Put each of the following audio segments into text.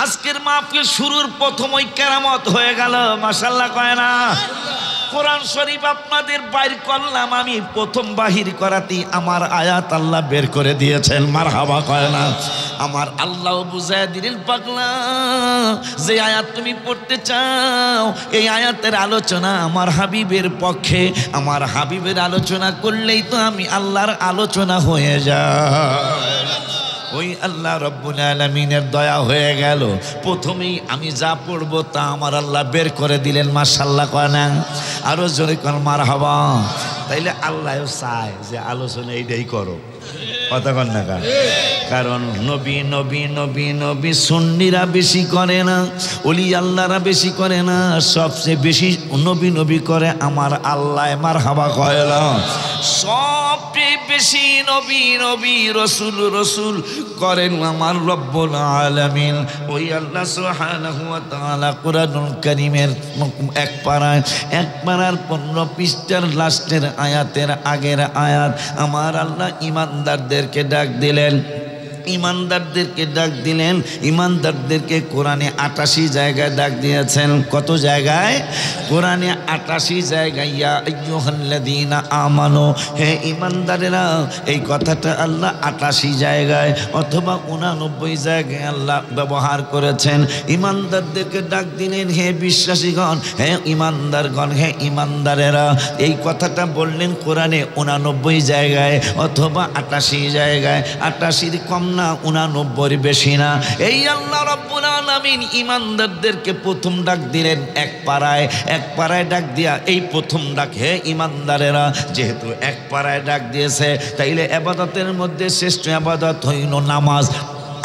আজকের মাহফিল শুরুর প্রথমই কেরামত হয়ে গেল, মাশাআল্লাহ কয় না? কোরআন শরীফ আপনাদের বাইর করলাম, আমি প্রথম বাহির করাতেই আমার আয়াত আল্লাহ বের করে দিয়েছেন, মারহাবা কয় না? আমার আল্লাহ বুঝায় দিলেন, পাগলা যে আয়াত তুমি পড়তে চাও এই আয়াতের আলোচনা আমার হাবিবের পক্ষে, আমার হাবিবের আলোচনা করলেই তো আমি আল্লাহর আলোচনা হয়ে যায়। ওই আল্লাহ রব্বুল আলামিনের দয়া হয়ে গেল, প্রথমেই আমি যা পড়বো তা আমার আল্লাহ বের করে দিলেন, মাশাআল্লাহ কয় না? আরো জোরে কোন মারহাবা। তাইলে আল্লাহও চায় যে আলোচনা এইটাই করো, কথা কন না? কারণ নবী নবী নবী নবী সুন্নিরা বেশি করে না, ওলি আল্লাহরা বেশি করে না, সবচেয়ে বেশি নবী নবী করে আমার আল্লাহ, মারহাবা কয় না? সবচেয়ে বেশি নবী নবী রসুল রসুল করেন আমার রব্বুল আলামিন। ওই আল্লাহ সুবহানাহু ওয়া তাআলা কুরআনুল কারীমের এক পারার 15 পৃষ্ঠার লাস্টের আয়াতের আগের আয়াত আমার আল্লাহ ইমানদারদেরকে ডাক দিলেন, ইমানদারদেরকে ডাক দিলেন। ইমানদারদেরকে কোরআনে 88 জায়গায় ডাক দিয়েছেন। কত জায়গায়? কোরআনে 88 জায়গায়। ইয়া আইয়ুহাল্লাযীনা আমানু, হে ইমানদারেরা, এই কথাটা আল্লাহ 88 জায়গায় অথবা 89 জায়গায় আল্লাহ ব্যবহার করেছেন। ইমানদারদেরকে ডাক দিলেন, হে বিশ্বাসীগণ, হে ইমানদারগণ, হে ইমানদারেরা। এই কথাটা বললেন কোরআনে 89 জায়গায় অথবা 88 জায়গায়। 88 কম না, 89 বেশি না। এই আল্লাহ রাব্বুল আলামিন ইমানদারদেরকে প্রথম ডাক দিলেন এক পাড়ায় ডাক দিয়া এই প্রথম ডাক, হে ইমানদারেরা। যেহেতু এক পাড়ায় ডাক দিয়েছে, তাইলে ইবাদতের মধ্যে শ্রেষ্ঠ ইবাদত হইল নামাজ।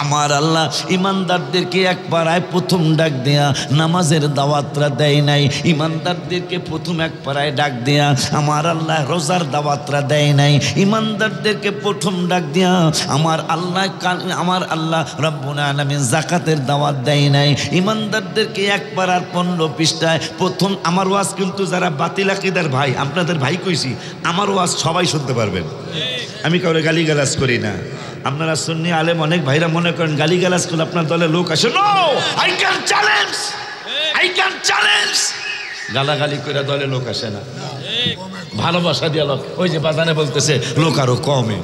আমার আল্লাহ ইমানদারদেরকে এক পাড়ায় প্রথম ডাক দেয়া নামাজের দাওয়াতরা দেয় নাই। ইমানদারদেরকে প্রথম এক পাড়ায় ডাক দেয়া আমার আল্লাহ রোজার দাওয়াতরা দেয় নাই। ইমানদারদেরকে প্রথম ডাক দেয়া আমার আল্লাহ রব্বুল আলামিন যাকাতের দাওয়াত দেয় নাই। ইমানদারদেরকে এক পাড়ার 15 পৃষ্ঠায় প্রথম। আমার ওয়াজ কিন্তু যারা বাতিল আকীদার ভাই, আপনাদের ভাই কইছি, আমার ওয়াজ সবাই শুনতে পারবেন, আমি কাউরে গালিগালাজ করি না। আপনারা সুন্নি আলেম অনেক ভাইরা মনে করেন গালিগালাজ করলে আপনার দলে লোক আসে। No, I can challenge. গালাগালি করে দলে লোক আসে না, ভালোবাসা দিয়া লোক। ওই যে বাজানে বলতেছে লোক আরো কমে।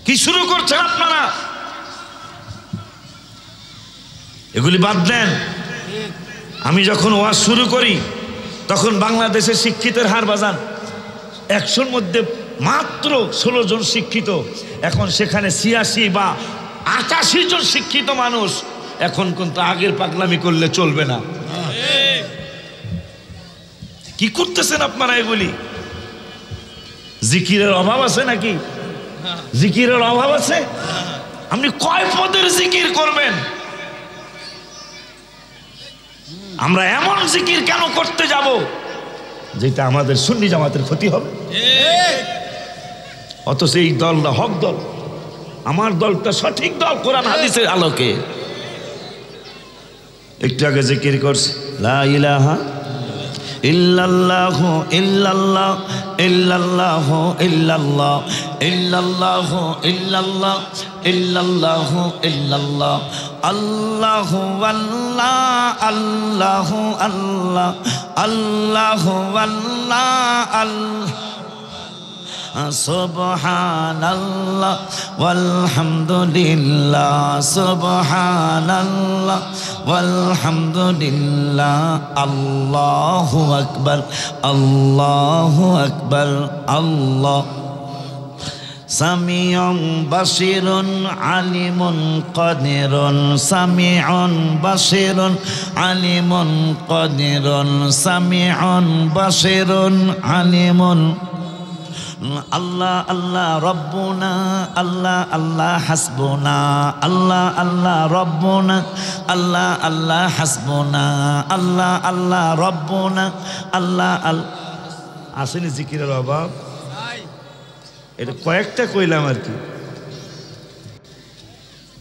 কি শুরু করছেন আপনারা? এগুলি বাদ দেন। আমি যখন ওয়াজ শুরু করি তখন বাংলাদেশের শিক্ষিতের হার বাজান 100-র মধ্যে মাত্র 16 জন শিক্ষিত। এখন সেখানে 86 বা 88 জন শিক্ষিত মানুষ। এখন কিন্তু আগের পাগলামি করলে চলবে না। কি করতেছেন আপনারা এগুলি? জিকিরের অভাব আছে নাকি? জিকিরের অভাব আছে? আপনি কয় পদের জিকির করবেন? আমরা এমন জিকির কেন করতে যাব যেটা আমাদের সুন্নি জামাতের ক্ষতি হবে? অথচ এই দলটা হক দল, আমার দলটা সঠিক দল কোরআন হাদিসের আলোকে। একটু আগে জিকির করছি লা ইলাহা ইল্লাল্লাহু ইল্লাল্লাহ ইল্লাল্লাহু ইল্লাল্লাহ ইল্লাল্লাহু ইল্লাল্লাহ ইল্লাল্লাহু ইল্লাল্লাহ আল্লাহু আল্লাহ আল্লাহু আল্লাহ আল্লাহু আল্লাহ আল্লাহ সুবহানাল্লাহ ওয়ালহামদুলিল্লাহ সুবহানাল্লাহ ওয়ালহামদুলিল্লাহ আল্লাহু আকবার আল্লাহু আকবার আল্লাহ সামিউন বাসিরুন আলিমুন কাদিরুন সামিউন বাসিরুন আলিমুন কাদিরুন সামিউন বাসিরুন আলিমুন আল্লাহ আল্লাহ রব্বুনা আল্লাহ আল্লাহ হাসবুনা আল্লাহ আল্লাহ রব্বুনা আল্লাহ আল্লাহ হাসবুনা আল্লাহ আল্লাহ রব্বুনা আল্লাহ আল্লাহ। আসেনি জিকিরের অভাব? এটা কয়েকটা কইলাম আর কি।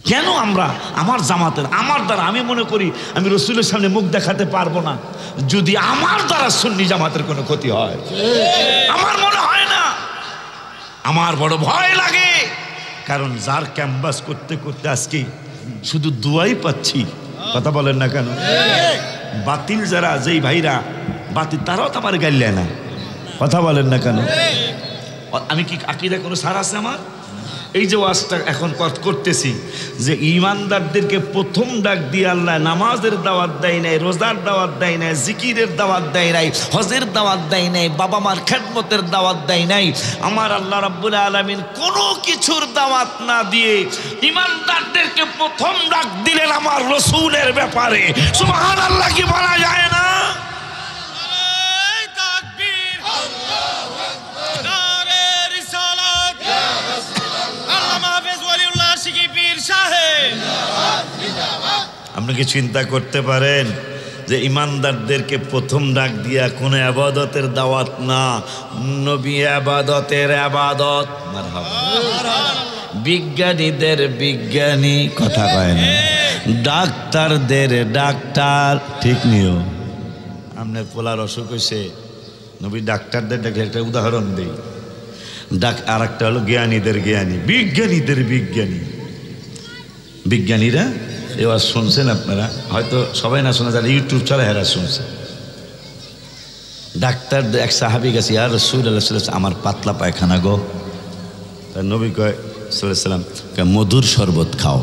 কেন আমরা আমার জামাতের আমার দ্বারা আমি মনে করি আমি রসুলের সামনে মুখ দেখাতে পারবো না যদি আমার দ্বারা সুন্নি জামাতের কোনো ক্ষতি হয়। আমার মনে হয় না, আমার বড় ভয় লাগে। কারণ যার ক্যাম্পাস করতে করতে আজকে শুধু দুয়াই পাচ্ছি। কথা বলেন না কেন? বাতিল যারা, যেই ভাইরা বাতিল, তারাও তো আমার গাইলে না। কথা বলেন না কেন? আমি কি আকীদা কোনো সার আছে আমার? এই যে ওয়াজটা এখন করতেছি যে ইমানদারদেরকে প্রথম ডাক দিয়ে আল্লাহ নামাজের দাওয়াত দেয় নাই, রোজার দাওয়াত দেয় নাই, জিকিরের দাওয়াত দেয় নাই, হজের দাওয়াত দেয় নাই, বাবা মার খেদমতের দাওয়াত দেয় নাই। আমার আল্লাহ রাব্বুল আলামিন কোনো কিছুর দাওয়াত না দিয়ে ইমানদারদেরকে প্রথম ডাক দিলেন আমার রসুলের ব্যাপারে। সুবহানাল্লাহ কি বলা যায় না? আপনি কি চিন্তা করতে পারেন যে ইমানদারদেরকে প্রথম ডাক দিয়া কোনো আবাদতের দাওয়াত না, নবী আবাদতের আবাদত। মারহাবা। বিজ্ঞানীদের বিজ্ঞানী, কথা কয় না, ডাক্তারদের ডাক্তার, ঠিক নিও। আপনার পোলার অসুখ হয়েছে, নবী ডাক্তারদের ডাকে একটা উদাহরণ দেই। আর একটা হলো জ্ঞানীদের জ্ঞানী, বিজ্ঞানীদের বিজ্ঞানী। বিজ্ঞানীরা এবার শুনছেন আপনারা, হয়তো সবাই না শোনা, যারা ইউটিউব চলে হেরা শুনছে। ডাক্তার এক সাহাবী গেছে, ইয়া রাসূলুল্লাহ, আমার পাতলা পায়খানা গো। তার নবী কয় সাল্লাল্লাহু আলাইহি সাল্লাম, মধুর শরবত খাও।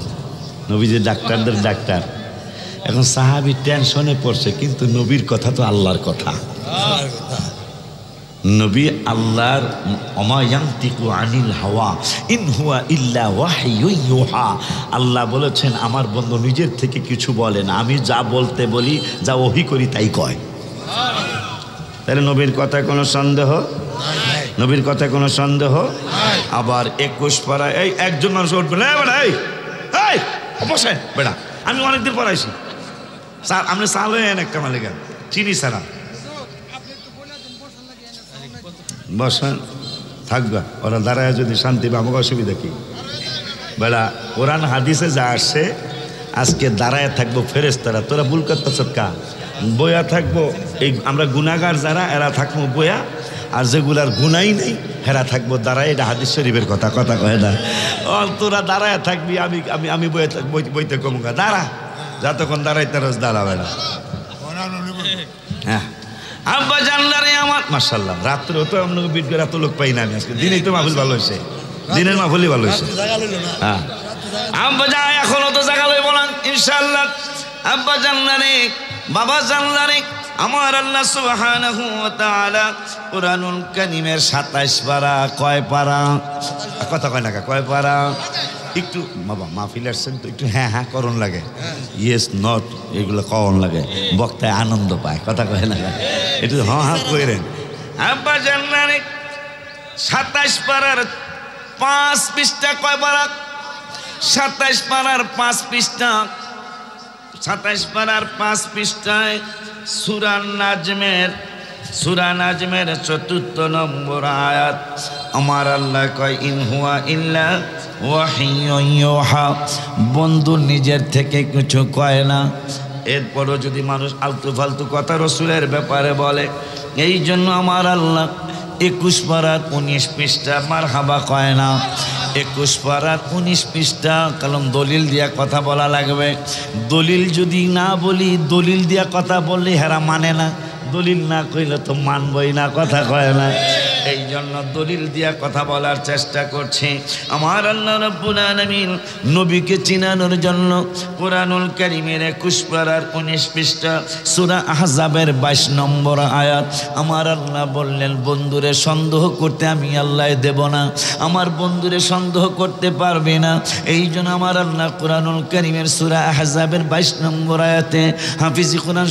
নবী যে ডাক্তারদের ডাক্তার, এখন সাহাবী টেনশনে পড়ছে, কিন্তু নবীর কথা তো আল্লাহর কথা। নবী আল্লাহর ওমা ইয়ানতিকু আনিল হাওয়া ইন হুয়া ইল্লা ওয়াহয়ু ইউহা। আল্লাহ বলেছেন আমার বন্ধু নিজের থেকে কিছু বলে না, আমি যা বলতে বলি, যা ওহী করি তাই কয়। তাহলে নবীর কথায় কোনো সন্দেহ? নবীর কথায় কোনো সন্দেহ? আবার 21 পারায় এই একজন মানুষ উঠবে না, এই বসেন বেটা, আমি অনেকদিন পড়াইছি স্যার, আপনি চাল এন একটা মালিকা চিনি সারা বসেন থাকবা, ওরা দাঁড়ায় যদি শান্তি বা আমাকে অসুবিধা কি? বেড়া কোরআন হাদিসে যা আসছে, আজকে দাঁড়ায় থাকবো ফেরেশতারা, তোরা ভুল করতেছ কা? বয়া থাকবো এই আমরা গুনাহগার যারা, এরা থাকবো বয়া, আর যেগুলার গুনাই নেই হেরা থাকবো দাঁড়ায়। এটা হাদিস শরীফের কথা, কথা কয় না। তোরা দাঁড়ায় থাকবি, আমি আমি আমি বইতে কমুকা, দাঁড়া, যতক্ষণ দাঁড়াই তারস দাঁড়া বেড়া। হ্যাঁ আব্বা জানলারে আমার মাশাআল্লাহ, রাত্রেও তো আপনাকে বিট করে এত লোক পাই না আমি, আজকে দিনেই তো মাহফিল ভালো হয়েছে, দিনের মাহফিলই ভালো হয়েছে। হ্যাঁ আব্বা যা এখনো তো জায়গা লইব না ইনশাআল্লাহ। আব্বা জানলারে, বাবা জানলারে, আমার আল্লাহ সুবহানাহু ওয়া তাআলা কুরআনুল কারীমের 27 পারা, কয় পারা? কথা কয় না, কয় পারা? একটু বাবা মাহফিল আসছেন তো একটু হ্যাঁ হ্যাঁ করণ লাগে, ইয়েস নট এগুলো করণ লাগে, বক্তায় আনন্দ পায়, কথা কয় না, একটু হ্যাঁ হ্যাঁ কইরেন। আব্বা জানলারে 27 পারার 5 পৃষ্ঠা, কয় পারা? 27 পারার 5 পৃষ্ঠা, 27 পারার 5 পৃষ্ঠায় সূরা নাজমের 4 নম্বর আয়াত আমার আল্লাহ কয় ইন হুয়া ইল্লা ওয়াহিয়্যু ইউহা। বন্ধু নিজের থেকে কিছু কয় না, এরপরও যদি মানুষ আলতু ফালতু কথা রসুলের ব্যাপারে বলে, এই জন্য আমার আল্লাহ 21 পারার 19 পৃষ্ঠা মারহাবা কয় না। 21 পারার 19 পৃষ্ঠা, কারণ দলিল দিয়া কথা বলা লাগবে। দলিল যদি না বলি, দলিল দিয়া কথা বললে হেরা মানে না, দলিল না কইলে তো মানবই না, কথা কয় না। এই জন্য দলিল দিয়া কথা বলার চেষ্টা করছি। আমার আল্লাহ রাব্বুল আলামিন নবীকে চিনানোর জন্য কুরআনুল কারীমের 21 পারার 19 পৃষ্ঠা সূরা আহজাবের 22 নম্বর আয়াত আমার আল্লাহ বললেন, বন্ধুরে সন্দেহ করতে আমি আল্লাহ দেব না, আমার বন্ধুরে সন্দেহ করতে পারবে না। এই জন্য আমার আল্লাহ কুরআনুল কারীমের সূরা আহজাবের 22 নম্বর আয়াতে হাফিজি কুরআন